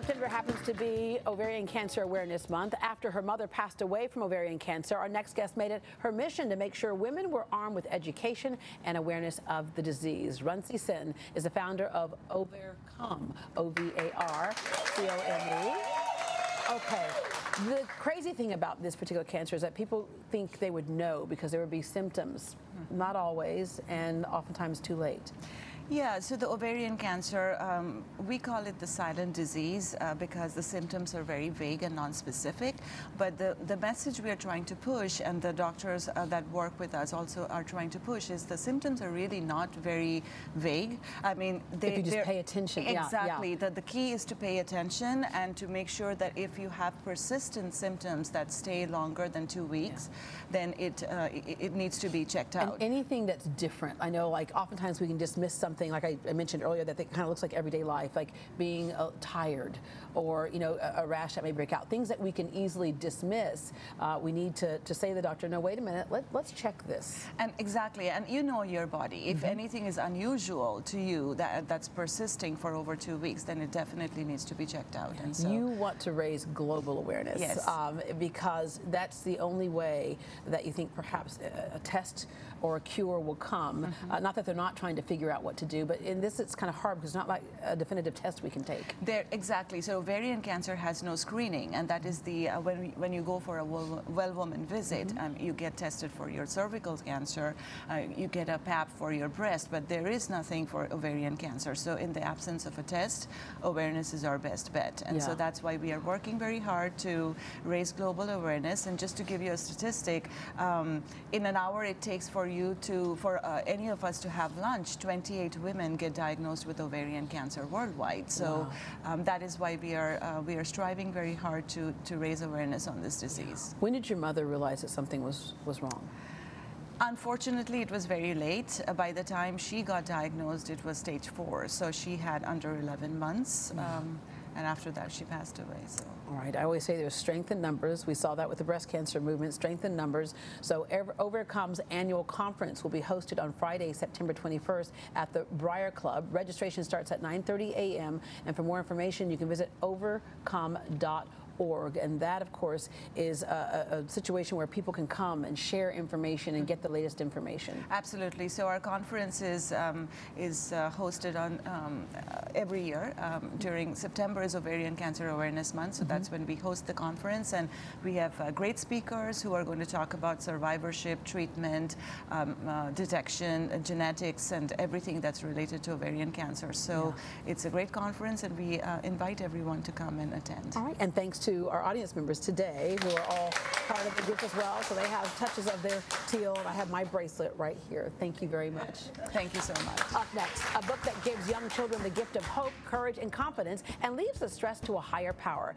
September happens to be Ovarian Cancer Awareness Month. After her mother passed away from ovarian cancer, our next guest made it her mission to make sure women were armed with education and awareness of the disease. Runsi Sen is the founder of Ovarcome, O-V-A-R-C-O-M-E. Okay. The crazy thing about this particular cancer is that people think they would know because there would be symptoms. Not always, and oftentimes too late. Yeah, so the ovarian cancer, we call it the silent disease because the symptoms are very vague and non-specific. But the message we are trying to push, and the doctors that work with us also are trying to push, is the symptoms are really not very vague. I mean, if you just pay attention. Exactly. Yeah. The key is to pay attention and to make sure that if you have persistent symptoms that stay longer than 2 weeks, then it needs to be checked out. And anything that's different. I know, like, oftentimes we can dismiss something, like I mentioned earlier, that it kind of looks like everyday life, like being tired, or a rash that may break out. Things that we can easily dismiss. We need to say to the doctor, no, wait a minute, let's check this. And exactly, and you know your body. If anything is unusual to you that's persisting for over 2 weeks, then it definitely needs to be checked out. And so you want to raise global awareness, yes, because that's the only way that you think perhaps a test or a cure will come. Not that they're not trying to figure out what to do, but in this it's kind of hard because it's not like a definitive test we can take. Exactly. So ovarian cancer has no screening, and that is the when you go for a well-woman visit, you get tested for your cervical cancer, you get a pap for your breast, but there is nothing for ovarian cancer. So in the absence of a test, awareness is our best bet, and so that's why we are working very hard to raise global awareness. And just to give you a statistic, in an hour it takes for any of us to have lunch, 28 women get diagnosed with ovarian cancer worldwide. So that is why we are striving very hard to raise awareness on this disease. When did your mother realize that something was wrong? Unfortunately, it was very late. By the time she got diagnosed, it was stage 4. So she had under 11 months. And after that, she passed away. So. All right. I always say there's strength in numbers. We saw that with the breast cancer movement, strength in numbers. So Ovarcome's annual conference will be hosted on Friday, September 21st at the Briar Club. Registration starts at 9:30 a.m. And for more information, you can visit ovarcome.org. And that, of course, is a situation where people can come and share information and get the latest information. Absolutely. So our conference is hosted on every year. During September is Ovarian Cancer Awareness Month, so that's when we host the conference, and we have great speakers who are going to talk about survivorship, treatment, detection, genetics, and everything that's related to ovarian cancer. So it's a great conference, and we invite everyone to come and attend. All right, and thanks to our audience members today, who are all part of the group as well. So they have touches of their teal, and I have my bracelet right here. Thank you very much. Thank you so much. Up next, a book that gives young children the gift of hope, courage, and confidence, and leaves the stress to a higher power.